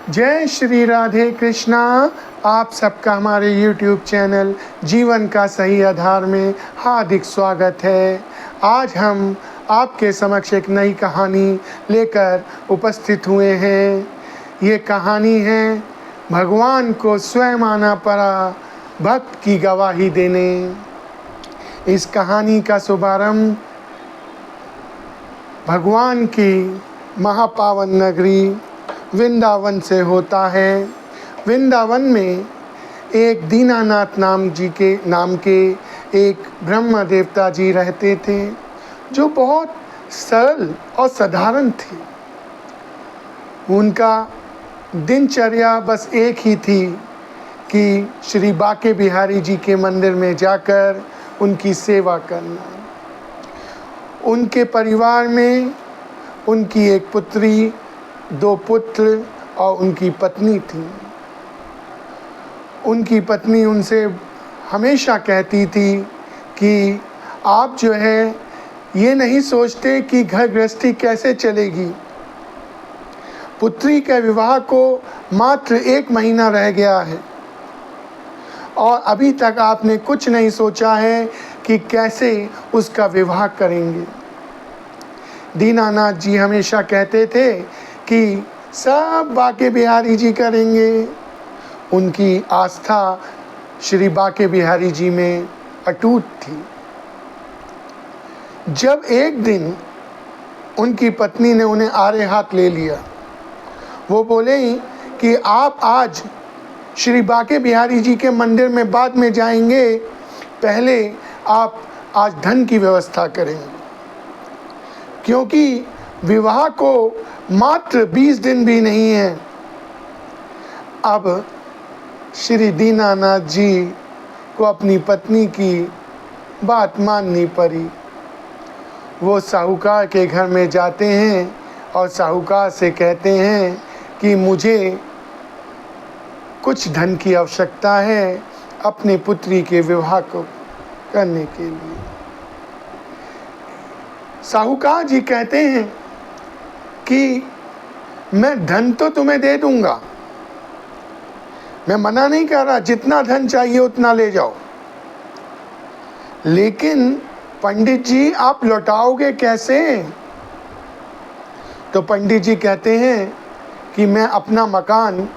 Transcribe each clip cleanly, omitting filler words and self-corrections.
जय श्री राधे कृष्णा। आप सबका हमारे YouTube चैनल जीवन का सही आधार में हार्दिक स्वागत है। आज हम आपके समक्ष एक नई कहानी लेकर उपस्थित हुए हैं। ये कहानी है भगवान को स्वयं आना पड़ा भक्त की गवाही देने। इस कहानी का शुभारंभ भगवान की महापावन नगरी वृंदावन से होता है। वृंदावन में एक दीनानाथ नाम के एक ब्रह्म देवता जी रहते थे, जो बहुत सरल और साधारण थे। उनका दिनचर्या बस एक ही थी कि श्री बाके बिहारी जी के मंदिर में जाकर उनकी सेवा करना। उनके परिवार में उनकी एक पुत्री, 2 पुत्र और उनकी पत्नी थी। उनकी पत्नी उनसे हमेशा कहती थी कि आप जो है ये नहीं सोचते कि घर गृहस्थी कैसे चलेगी। पुत्री के विवाह को मात्र 1 महीना रह गया है और अभी तक आपने कुछ नहीं सोचा है कि कैसे उसका विवाह करेंगे। दीनानाथ जी हमेशा कहते थे कि सब बाके बिहारी जी करेंगे। उनकी आस्था श्री बाके बिहारी जी में अटूट थी। जब एक दिन उनकी पत्नी ने उन्हें आड़े हाथ ले लिया, वो बोले कि आप आज श्री बाके बिहारी जी के मंदिर में बाद में जाएंगे, पहले आप आज धन की व्यवस्था करेंगे, क्योंकि विवाह को मात्र 20 दिन भी नहीं है। अब श्री दीनानाथ जी को अपनी पत्नी की बात माननी पड़ी। वो साहूकार के घर में जाते हैं और साहूकार से कहते हैं कि मुझे कुछ धन की आवश्यकता है अपने पुत्री के विवाह को करने के लिए। साहूकार जी कहते हैं कि मैं धन तो तुम्हें दे दूंगा, मैं मना नहीं कर रहा, जितना धन चाहिए उतना ले जाओ, लेकिन पंडित जी आप लौटाओगे कैसे? तो पंडित जी कहते हैं कि मैं अपना मकान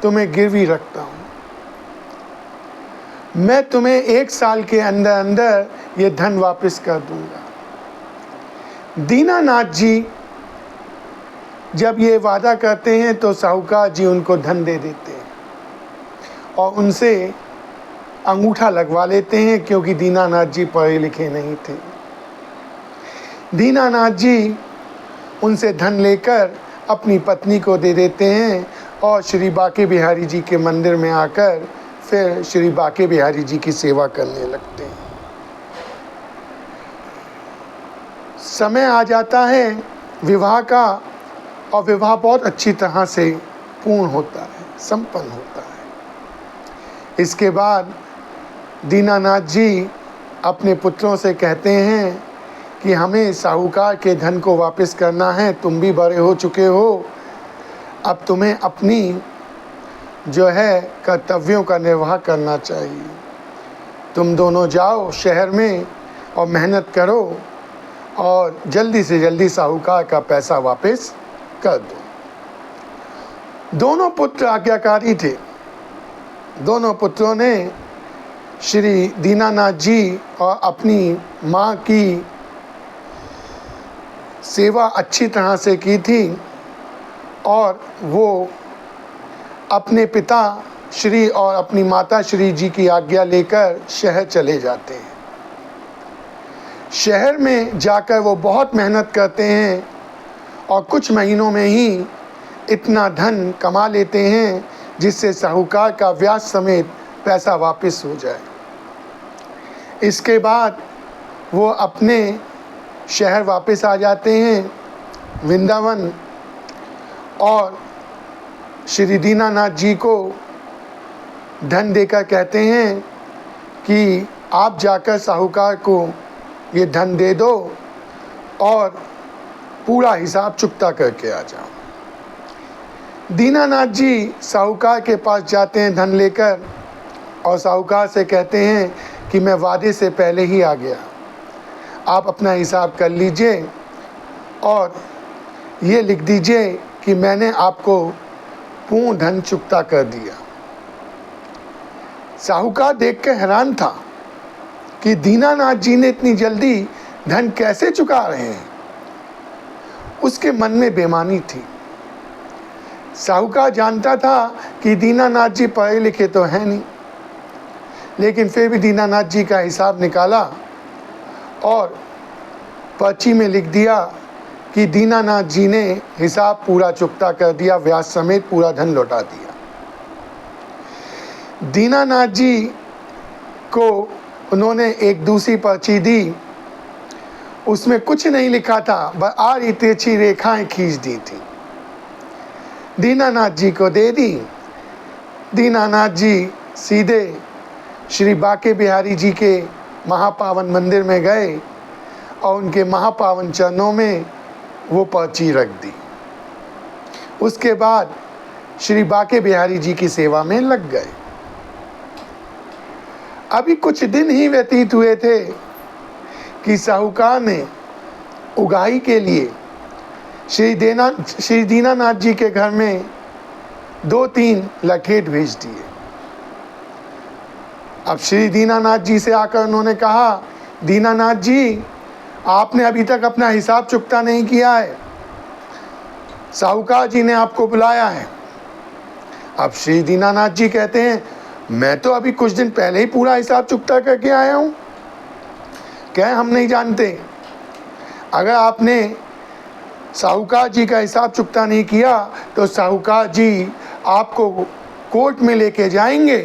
तुम्हें गिरवी रखता हूँ, मैं तुम्हें 1 साल के अंदर अंदर ये धन वापस कर दूंगा। दीनानाथ जी जब ये वादा करते हैं तो साहूकार जी उनको धन दे देते हैं और उनसे अंगूठा लगवा लेते हैं, क्योंकि दीनानाथ जी पढ़े लिखे नहीं थे। दीनानाथ जी उनसे धन लेकर अपनी पत्नी को दे देते हैं और श्री बाके बिहारी जी के मंदिर में आकर फिर श्री बाके बिहारी जी की सेवा करने लगते हैं। समय आ जाता है विवाह का और विवाह बहुत अच्छी तरह से पूर्ण होता है, संपन्न होता है। इसके बाद दीनानाथ जी अपने पुत्रों से कहते हैं कि हमें साहूकार के धन को वापस करना है, तुम भी बड़े हो चुके हो, अब तुम्हें अपनी जो है कर्तव्यों का निर्वाह करना चाहिए। तुम दोनों जाओ शहर में और मेहनत करो और जल्दी से जल्दी साहूकार का पैसा वापस कर दो। दोनों पुत्र आज्ञाकारी थे। दोनों पुत्रों ने श्री दीनानाथ जी और अपनी माँ की सेवा अच्छी तरह से की थी और वो अपने पिता श्री और अपनी माता श्री जी की आज्ञा लेकर शहर चले जाते हैं। शहर में जाकर वो बहुत मेहनत करते हैं और कुछ महीनों में ही इतना धन कमा लेते हैं जिससे साहूकार का ब्याज समेत पैसा वापस हो जाए। इसके बाद वो अपने शहर वापस आ जाते हैं वृंदावन और श्री दीनानाथ जी को धन देकर कहते हैं कि आप जाकर साहूकार को ये धन दे दो और पूरा हिसाब चुकता करके आ जाओ। दीनानाथ जी साहूकार के पास जाते हैं धन लेकर और साहूकार से कहते हैं कि मैं वादे से पहले ही आ गया, आप अपना हिसाब कर लीजिए और ये लिख दीजिए कि मैंने आपको पूर्ण धन चुकता कर दिया। साहूकार देखकर हैरान था कि दीनानाथ जी ने इतनी जल्दी धन कैसे चुका रहे हैं। उसके मन में बेईमानी थी। साहूकार जानता था कि दीनानाथ जी पढ़े लिखे तो हैं नहीं, लेकिन फिर भी दीनानाथ जी का हिसाब निकाला और पर्ची में लिख दिया कि दीनानाथ जी ने हिसाब पूरा चुकता कर दिया, ब्याज समेत पूरा धन लौटा दिया। दीनानाथ जी को उन्होंने एक दूसरी पर्ची दी, उसमें कुछ नहीं लिखा था, बस आड़ी तिरछी रेखाएं खींच दी थी। दीनानाथ जी को दे दी। दीनानाथ जी सीधे श्री बांके बिहारी जी के महापावन मंदिर में गए और उनके महापावन चरणों में वो पर्ची रख दी। उसके बाद श्री बांके बिहारी जी की सेवा में लग गए। अभी कुछ दिन ही व्यतीत हुए थे कि साहूकार ने उगाही के लिए श्री दीनानाथ जी के घर में 2-3 लठेट भेज दिए। अब श्री दीनानाथ जी से आकर उन्होंने कहा, दीनानाथ जी आपने अभी तक अपना हिसाब चुकता नहीं किया है, साहूकार जी ने आपको बुलाया है। अब श्री दीनानाथ जी कहते हैं, मैं तो अभी कुछ दिन पहले ही पूरा हिसाब चुकता करके आया हूँ। क्या हम नहीं जानते? अगर आपने साहूकार जी का हिसाब चुकता नहीं किया तो साहूकार जी आपको कोर्ट में लेके जाएंगे,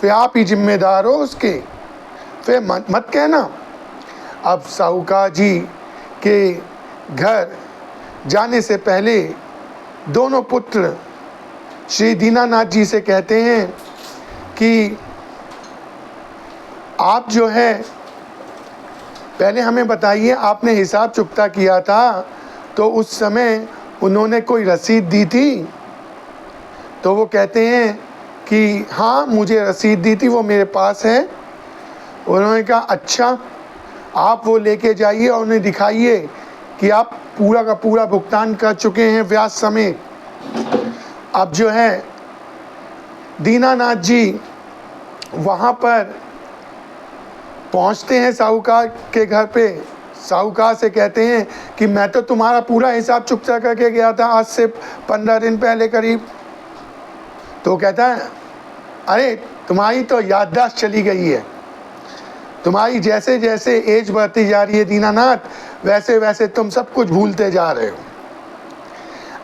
फिर आप ही जिम्मेदार हो उसके, फिर मत कहना। अब साहूकार जी के घर जाने से पहले दोनों पुत्र श्री दीनानाथ जी से कहते हैं कि आप जो है पहले हमें बताइए, आपने हिसाब चुकता किया था तो उस समय उन्होंने कोई रसीद दी थी? तो वो कहते हैं कि हाँ मुझे रसीद दी थी, वो मेरे पास है। उन्होंने कहा अच्छा, आप वो लेके जाइए और उन्हें दिखाइए कि आप पूरा का पूरा भुगतान कर चुके हैं ब्याज समेत। अब जो है दीनानाथ जी वहाँ पर पहुँचते हैं साहूकार के घर पे। साहूकार से कहते हैं कि मैं तो तुम्हारा पूरा हिसाब चुकता करके गया था आज से 15 दिन पहले करीब। तो कहता है, अरे तुम्हारी तो याददाश्त चली गई है, तुम्हारी जैसे जैसे एज बढ़ती जा रही है दीनानाथ, वैसे वैसे तुम सब कुछ भूलते जा रहे हो।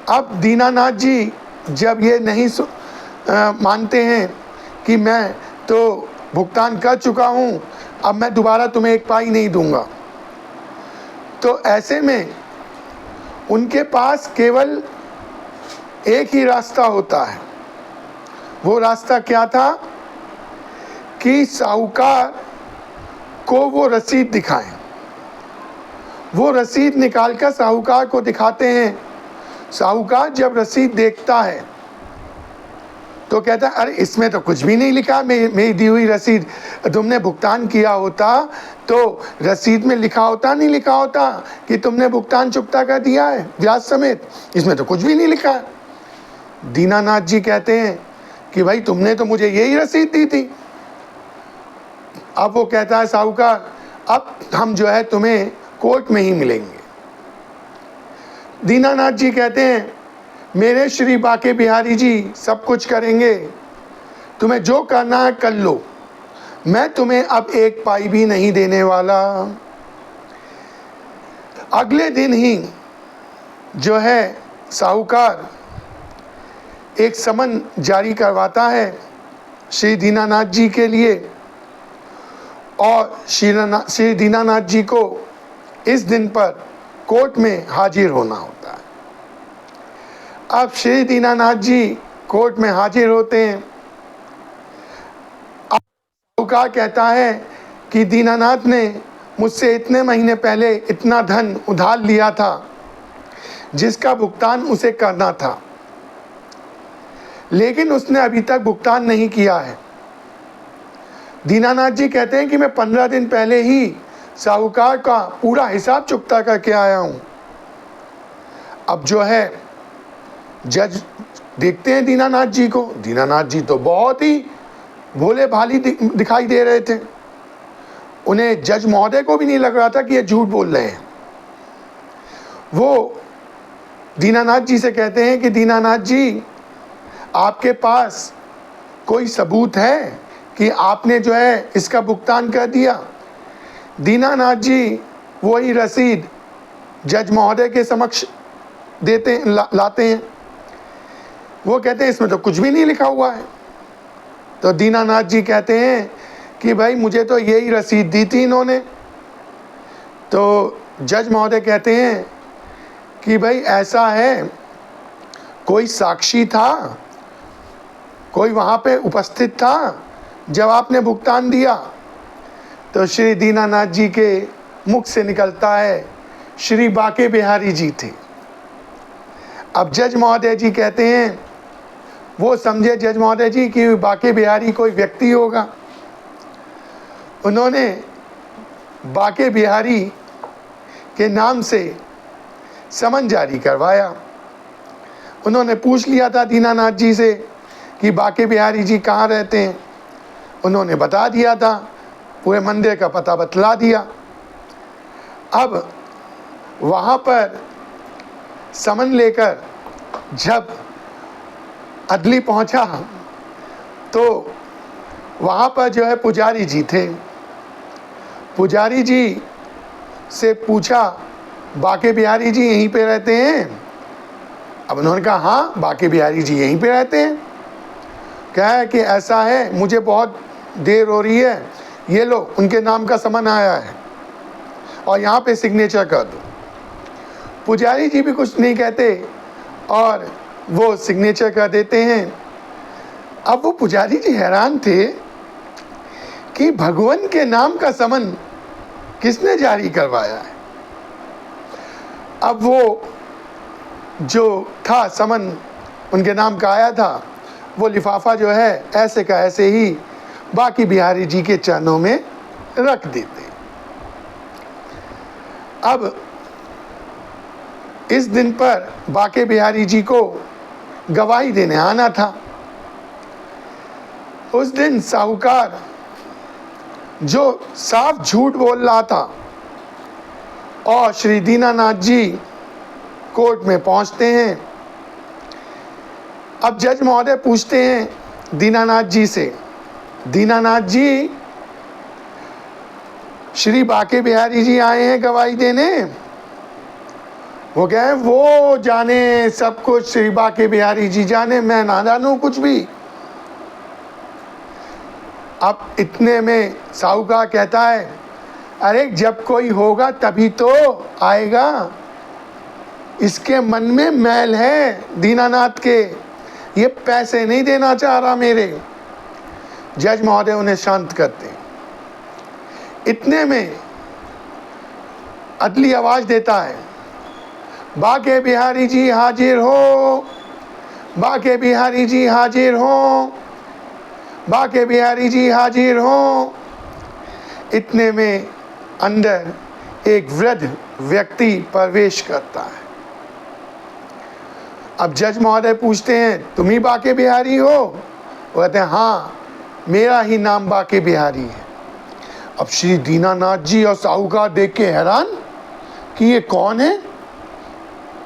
अब दीनानाथ जी जब ये नहीं मानते हैं कि मैं तो भुगतान कर चुका हूँ, अब मैं दोबारा तुम्हें एक पाई नहीं दूंगा, तो ऐसे में उनके पास केवल एक ही रास्ता होता है। वो रास्ता क्या था कि साहूकार को वो रसीद दिखाएं। वो रसीद निकालकर साहूकार को दिखाते हैं। साहूकार जब रसीद देखता है तो कहता है, अरे इसमें तो कुछ भी नहीं लिखा, मेरी दी हुई रसीद, तुमने भुगतान किया होता तो रसीद में लिखा होता, नहीं लिखा होता कि तुमने भुगतान चुकता कर दिया है ब्याज समेत, इसमें तो कुछ भी नहीं लिखा है। दीनानाथ जी कहते हैं कि भाई तुमने तो मुझे यही रसीद दी थी। अब वो कहता है साहूकार, अब हम जो है तुम्हें कोर्ट में ही मिलेंगे। दीनानाथ जी कहते हैं, मेरे श्री बांके बिहारी जी सब कुछ करेंगे, तुम्हें जो करना है कर लो, मैं तुम्हें अब एक पाई भी नहीं देने वाला। अगले दिन ही जो है साहूकार एक समन जारी करवाता है श्री दीनानाथ जी के लिए, और श्री दीनानाथ जी को इस दिन पर कोर्ट में हाजिर होना होता है। अब श्री दीनानाथ जी कोर्ट में हाजिर होते हैं। अब साहूकार कहता है कि दीनानाथ ने मुझसे इतने महीने पहले इतना धन उधार लिया था जिसका भुगतान उसे करना था, लेकिन उसने अभी तक भुगतान नहीं किया है। दीनानाथ जी कहते हैं कि मैं 15 दिन पहले ही साहूकार का पूरा हिसाब चुकता करके आया हूँ। अब जो है जज देखते हैं दीनानाथ जी को। दीनानाथ जी तो बहुत ही भोले भाली दिखाई दे रहे थे। उन्हें जज महोदय को भी नहीं लग रहा था कि ये झूठ बोल रहे हैं। वो दीनानाथ जी से कहते हैं कि दीनानाथ जी, आपके पास कोई सबूत है कि आपने जो है इसका भुगतान कर दिया? दीनानाथ जी वही रसीद जज महोदय के समक्ष देते हैं, लाते हैं। वो कहते हैं इसमें तो कुछ भी नहीं लिखा हुआ है। तो दीनानाथ जी कहते हैं कि भाई मुझे तो यही रसीद दी थी इन्होंने। तो जज महोदय कहते हैं कि भाई ऐसा है, कोई साक्षी था, कोई वहाँ पे उपस्थित था जब आपने भुगतान दिया? तो श्री दीनानाथ जी के मुख से निकलता है, श्री बाके बिहारी जी थे। अब जज महोदय जी कहते हैं, वो समझे जज महोदय जी कि बाके बिहारी कोई व्यक्ति होगा। उन्होंने बाके बिहारी के नाम से समन जारी करवाया। उन्होंने पूछ लिया था दीनानाथ जी से कि बाके बिहारी जी कहाँ रहते हैं। उन्होंने बता दिया था, पूरे मंदिर का पता बतला दिया। अब वहाँ पर समन लेकर जब अदली पहुँचा तो वहाँ पर जो है पुजारी जी थे। पुजारी जी से पूछा, बाके बिहारी जी यहीं पे रहते हैं? अब उन्होंने कहा हाँ, बाके बिहारी जी यहीं पे रहते हैं। क्या है कि ऐसा है, मुझे बहुत देर हो रही है, ये लो उनके नाम का समन आया है और यहाँ पे सिग्नेचर कर दो। पुजारी जी भी कुछ नहीं कहते और वो सिग्नेचर कर देते हैं। अब वो पुजारी जी हैरान थे कि भगवान के नाम का समन किसने जारी करवाया है। अब वो जो था समन उनके नाम का आया था, वो लिफाफा जो है ऐसे का ऐसे ही बाके बिहारी जी के चरणों में रख देते। अब इस दिन पर बाके बिहारी जी को गवाही देने आना था। उस दिन साहूकार जो साफ झूठ बोल रहा था और श्री दीनानाथ जी कोर्ट में पहुंचते हैं। अब जज महोदय पूछते हैं दीनानाथ जी से, दीनानाथ जी, श्री बाके बिहारी जी आए हैं गवाही देने? वो कहे वो जाने सब कुछ, श्री बाके बिहारी जी जाने, मैं ना जानूं कुछ भी। अब इतने में साहूकार कहता है, अरे जब कोई होगा तभी तो आएगा, इसके मन में मैल है दीनानाथ के, ये पैसे नहीं देना चाह रहा मेरे। जज महोदय उन्हें शांत करते। इतने में अदली आवाज देता है, बाके बिहारी जी हाजिर हो, बाके बिहारी जी हाजिर हो, बाके बिहारी जी हाजिर हो। इतने में अंदर एक वृद्ध व्यक्ति प्रवेश करता है। अब जज महोदय पूछते हैं, तुम ही बाके बिहारी हो? वो कहते हैं हाँ, मेरा ही नाम बाके बिहारी है। अब श्री दीनानाथ जी और साहूकार देख के हैरान कि ये कौन है।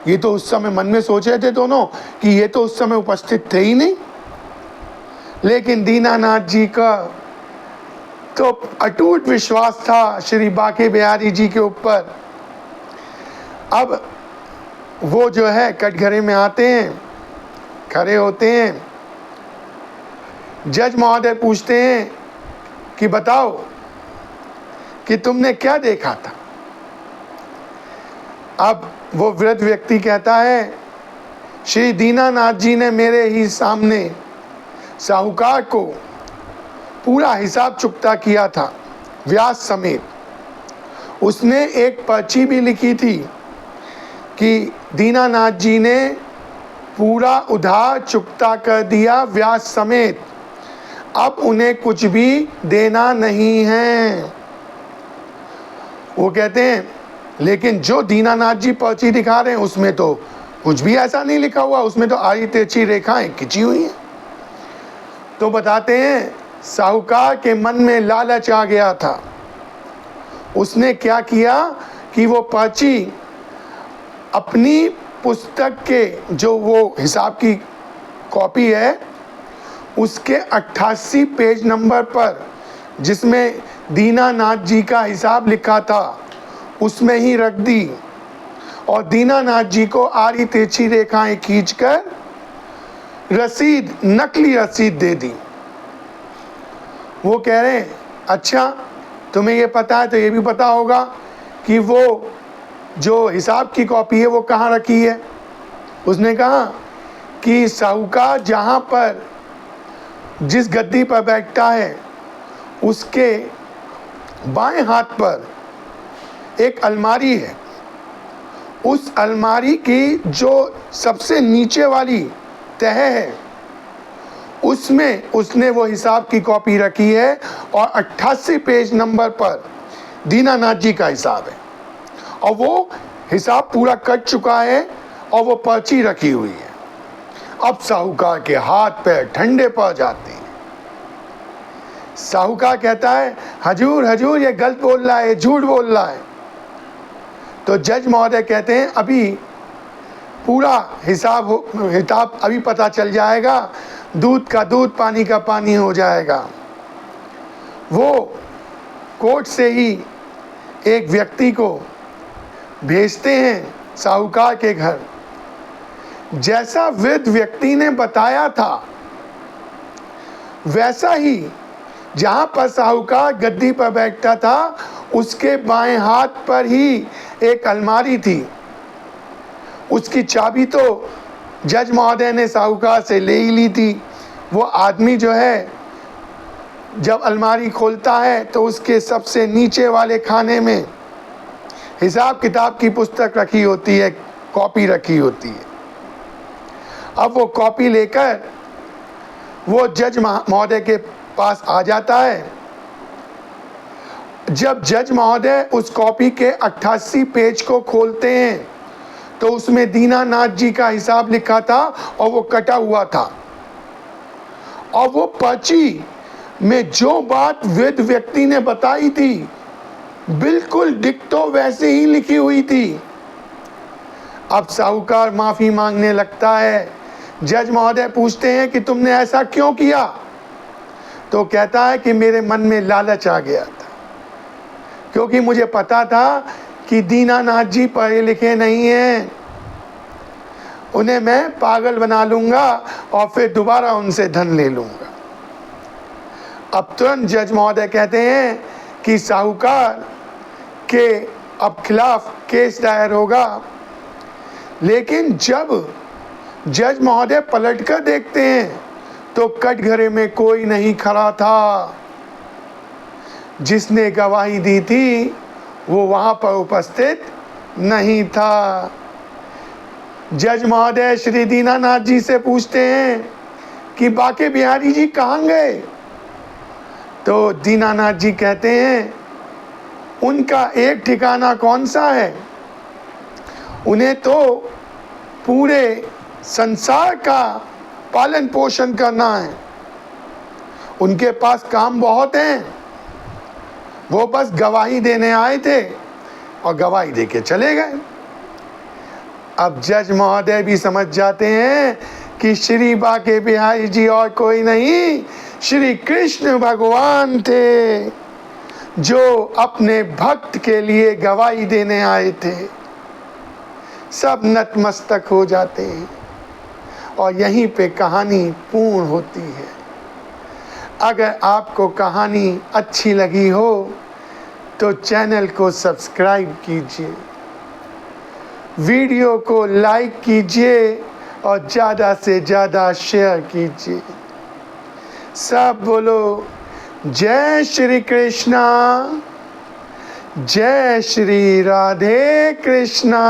ये तो उस समय मन में सोच रहे थे दोनों कि ये तो उस समय उपस्थित थे ही नहीं। लेकिन दीनानाथ जी का तो अटूट विश्वास था श्री बाके बिहारी जी के ऊपर। अब वो जो है कटघरे में आते हैं, खड़े होते हैं। जज महोदय पूछते हैं कि बताओ कि तुमने क्या देखा था। अब वो वृद्ध व्यक्ति कहता है, श्री दीनानाथ जी ने मेरे ही सामने साहूकार को पूरा हिसाब चुकता किया था, व्याज समेत। उसने एक पर्ची भी लिखी थी कि दीनानाथ जी ने पूरा उधार चुकता कर दिया व्याज समेत, अब उन्हें कुछ भी देना नहीं है। वो कहते हैं लेकिन जो दीनानाथ जी पर्ची दिखा रहे हैं उसमें तो कुछ भी ऐसा नहीं लिखा हुआ, उसमें तो आड़ी तिरछी रेखाएं खिंची हुई हैं। तो बताते हैं साहूकार के मन में लालच आ गया था। उसने क्या किया कि वो पर्ची अपनी पुस्तक के जो वो हिसाब की कॉपी है उसके 88 पेज नंबर पर जिसमें दीनानाथ जी का हिसाब लिखा था उसमें ही रख दी और दीनानाथ जी को आड़ी तिरछी रेखाएं खींचकर रसीद, नकली रसीद दे दी। वो कह रहे हैं अच्छा तुम्हें ये पता है तो ये भी पता होगा कि वो जो हिसाब की कॉपी है वो कहाँ रखी है। उसने कहा कि साहूकार जहाँ पर जिस गद्दी पर बैठता है उसके बाएं हाथ पर एक अलमारी है। उस अलमारी की जो सबसे नीचे वाली तह है उसमें उसने वो हिसाब की कॉपी रखी है और 88 पेज नंबर पर दीनानाथ जी का हिसाब है और वो हिसाब पूरा कट चुका है और वो पर्ची रखी हुई है। अब साहूकार के हाथ पैर ठंडे पड़ जाते हैं। साहूकार कहता है हजूर हजूर ये गलत बोल रहा है, झूठ बोल रहा है। तो जज महोदय कहते हैं अभी पूरा हिसाब अभी पता चल जाएगा, दूध का दूध पानी का पानी हो जाएगा। वो कोर्ट से ही एक व्यक्ति को भेजते हैं साहूकार के घर। जैसा वृद्ध व्यक्ति ने बताया था वैसा ही जहाँ पर साहूकार गद्दी पर बैठता था उसके बाएं हाथ पर ही एक अलमारी थी। उसकी चाबी तो जज महोदय ने साहूकार से ले ही ली थी। वो आदमी जो है जब अलमारी खोलता है तो उसके सबसे नीचे वाले खाने में हिसाब किताब की पुस्तक रखी होती है, कॉपी रखी होती है। अब वो कॉपी लेकर वो जज महोदय के पास आ जाता है। जब जज महोदय उस कॉपी के 88 पेज को खोलते हैं तो उसमें दीनानाथ जी का हिसाब लिखा था और वो कटा हुआ था और वो पर्ची में जो बात वृद्ध व्यक्ति ने बताई थी बिल्कुल डिक्टो वैसे ही लिखी हुई थी। अब साहूकार माफी मांगने लगता है। जज महोदय पूछते हैं कि तुमने ऐसा क्यों किया? तो कहता है कि मेरे मन में लालच आ गया था क्योंकि मुझे पता था कि दीनानाथ जी पढ़े लिखे नहीं हैं, उन्हें मैं पागल बना लूँगा और फिर दोबारा उनसे धन ले लूँगा। अब तुरंत जज महोदय कहते हैं कि साहूकार के अब खिलाफ केस दायर होगा। लेकिन जब जज महोदय पलटकर देखते हैं तो कटघरे में कोई नहीं खड़ा था। जिसने गवाही दी थी वो वहाँ पर उपस्थित नहीं था। जज महोदय श्री दीनानाथ जी से पूछते हैं कि बाके बिहारी जी कहाँ गए? तो दीनानाथ जी कहते हैं उनका एक ठिकाना कौन सा है, उन्हें तो पूरे संसार का पालन पोषण करना है, उनके पास काम बहुत हैं, वो बस गवाही देने आए थे और गवाही देके चले गए। अब जज महोदय भी समझ जाते हैं कि श्री बाके बिहारी जी और कोई नहीं, श्री कृष्ण भगवान थे जो अपने भक्त के लिए गवाही देने आए थे। सब नतमस्तक हो जाते हैं और यहीं पे कहानी पूर्ण होती है। अगर आपको कहानी अच्छी लगी हो तो चैनल को सब्सक्राइब कीजिए, वीडियो को लाइक कीजिए और ज़्यादा से ज़्यादा शेयर कीजिए। सब बोलो जय श्री कृष्णा, जय श्री राधे कृष्णा।